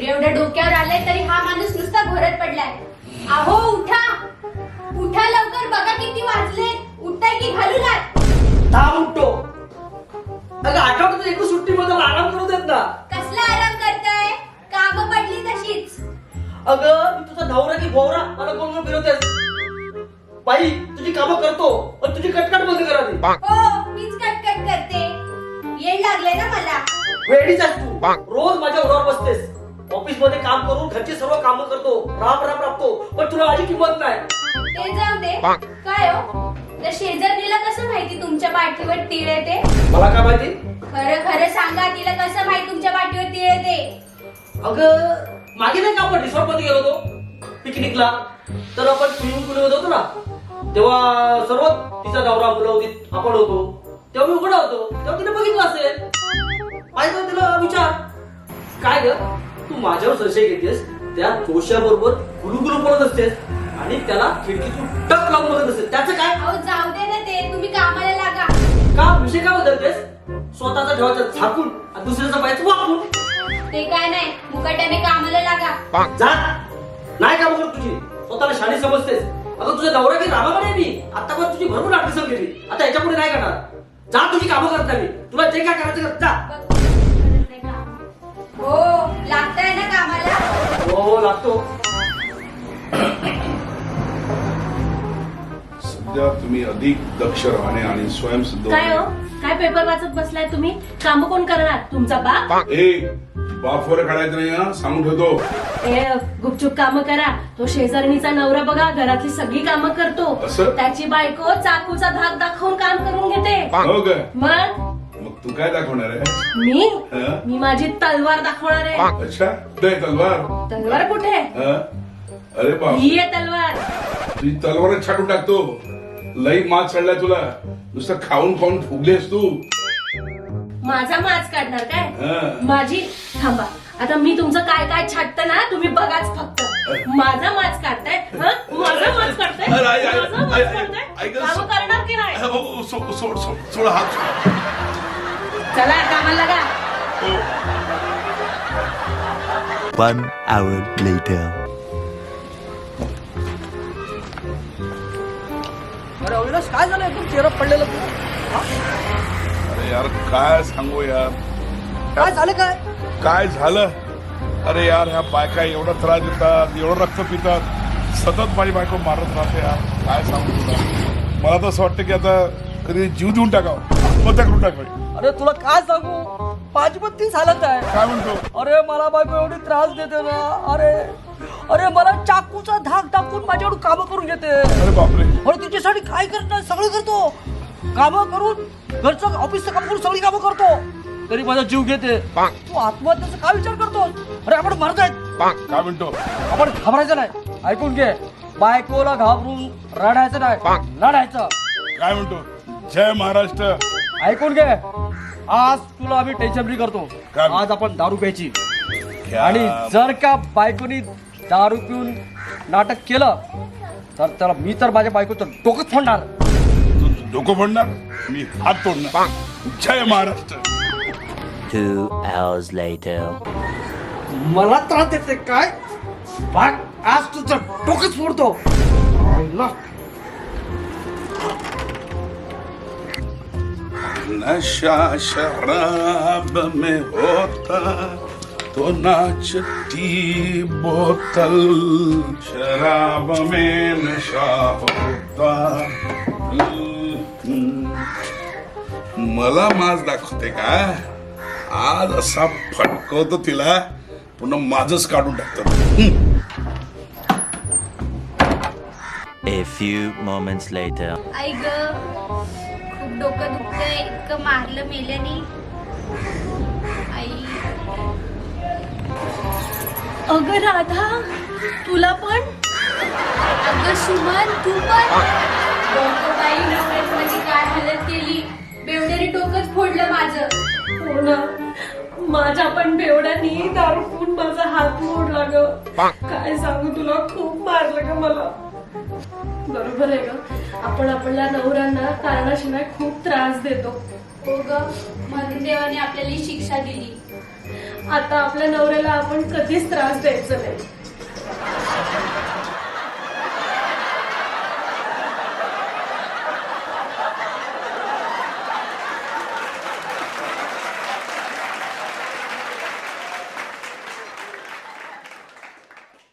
एवढं डोक्यावर आलंय तरी हा माणूस नुसता घोरत पडलाय. अहो उठा उठा लवकर, बघा किती वाजले. उठताय की घालू लाट? थांब उठतो. अगं आठवड्यात एक सुट्टी मध्ये आराम करू देत ना. कसला आराम करताय? काम पडली तशीच. अगं मी तुझा नवरा की भोवरा मला कोण फिरवतेस? बाई तुझी कामं करतो पण तुझी कटकट बंद करा ती. हो मीच कटकट करते. येड लागले ना मला. वेडीच आहेस तू. रोज माझ्या उरावर बसतेस. ऑफिस मध्ये काम करून घरची सर्व कामं करतो, राब राबतो, पण तुला माझी किंमत नाही. ते जाऊ दे. काय हो त्या शेजारणीला कसं माहिती तुमच्या पाठीवर तीळ येते? मला काय माहिती? खरं खरं सांगा, तिला कसं माहिती तुमच्या पाठीवर तीळ येते? अगं मागे नाही का आपण रिसॉर्ट मध्ये गेलो होतो पिकनिकला, तर आपण स्विमिंग पूल मध्ये होतो ना, तेव्हा सर्व तिचा नवरा मुलं होती, आपण होतो, तेव्हा मी उघडा होतो, तेव्हा तिने बघितलं असेल. पाहिजे तिला विचार, काय ग तू माझ्यावर संशय घेतेस? त्या जोशा बरोबर गुलुगुलू पडत असतेस आणि त्याला खिडकीतून टक लावून बघत असतेस, त्याचं काय? अहो जाऊ दे ना ते, तुम्ही कामाला लागा. का विषय काय बदलतेस? स्वतःचा ठेवायचं झाकून आणि दुसऱ्याचा पाहायचं वाकून. ते काय नाही, मुकाट्याने कामाला लागा. जा नाही का बघत तुझी स्वतःला शाळेत समजतेस. अगं तुझ्या नवरा काही रामाकडे मी आतापर्यंत तुझी भरपूर नाटक केली, आता याच्या पुढे नाही करणार. जा तुझी कामं करता मी, तुला जे काय करायचं कर, जा. हो लागताय ना कामाला. हो लागतो. सध्या तुम्ही अधिक दक्ष राहणे आणि स्वयंसिद्ध काय हो काय पेपर वाचत बसलाय तुम्ही? काम कोण करणार? तुमचा बाप? ए बाफवर काढायचं नाही हा, सांगून ठेवतो. ए गुपचूप काम करा. तो शेजारणीचा नवरा बघा घरातली सगळी कामं करतो. असं? त्याची बायको चाकूचा धाक दाखवून काम करून घेते. हो काय? मग मग तू काय दाखवणार आहे? मी हं? मी माझी तलवार दाखवणार आहे. अच्छा दे तलवार. तलवार कुठे? हं? अरे बाप, ही आहे तलवार. तुझी तलवारच छाटून टाकतो. लई मात चढलाय तुला, नुसतं खाऊन खाऊन फुगलेस तू. माझा माच काढणार काय? हं. माझी थांबा. आता मी तुमचं काय काय छाटतं ना तुम्ही बघाच फक्त. माझा माच काढताय? हं? माझा माच काढताय? अरे, आई, आई, माझा माच आई, काढताय? आई, आई, कामं करणार की नाही? हो, सोड सोड सोड सोड हात सोड. चला कामाला लागा. One hour later. अरे अविनाश काय झालं एकदम चेहरा पडलेलं तुला? हा? अरे यार काय सांगू यार, काय झालं काय? काय झालं? अरे यार ह्या बायका एवढा त्रास देतात, एवढं रक्त पितात, सतत माझी बायको मारत राहते यार. काय सांगू तुला, मला तर असं वाटतं की आता कधी जीव देऊन टाकावं, आत्महत्या करून टाकावी. अरे तुला काय सांगू, माझी पण तीच हालत आहे. काय म्हणतो? अरे मला बायको एवढी त्रास देते ना. अरे अरे मला चाकूचा धाक टाकून माझ्याकडून कामं करून घेते. अरे बापरे. अरे तिच्यासाठी काय करणार, सगळं करतो. कामं करून घरचं ऑफिसचं काम करून सगळी कामं करतो, तरी माझा जीव घेते. तू आत्महत्याचा काय विचार करतो? अरे आपण मरतायत. काय म्हणतो? आपण घाबरायचं नाही. ऐकून घे, बायकोला घाबरून रडायचं नाही, लढायचं. काय म्हणतो? जय महाराष्ट्र. ऐकून घे, आज तुला आम्ही टेन्शन फ्री करतो. काय? आज आपण दारू प्यायची, आणि जर का बायकोनी दारू पिऊन नाटक केलं तर त्याला मी तर माझ्या बायकोचं डोकंच फोडणार. तू डोकं फोडणार, मी हात तोडणार. जय महाराष्ट्र. 2 hours later. मला त्रास देते काय? बाग आज तुझं डोकंच फोडतो. नशा शराब में होता तो नाचती बोतल, शराब में नशा होता. मला माज दाखवते का? आज असा फटकवतो तिला, पुन्हा माझच काढून टाकतो. A few moments later. आई ग खूप डोकं दुखतंय, इतकं मारलं मेल्याने. आई अगं राधा तुला पण? अगं सुमन तू पण? डोकं बाई नव्हतं माझी काय हालत केली. बेवड्याने डोकंच फोडलं माझं. हो ना, माझ्या पण बेवड्यानी दारू पिऊन माझा हात मोडला ग. काय सांगू तुला, खूप मारलं ग मला. बरोबर आहे ग, आपण आपल्या नवऱ्यांना कारणाशिवाय खूप त्रास देतो. हो ग, म्हणून देवाने आपल्याला ही शिक्षा दिली. आता आपल्या नवऱ्याला आपण कधीच त्रास द्यायचा नाही.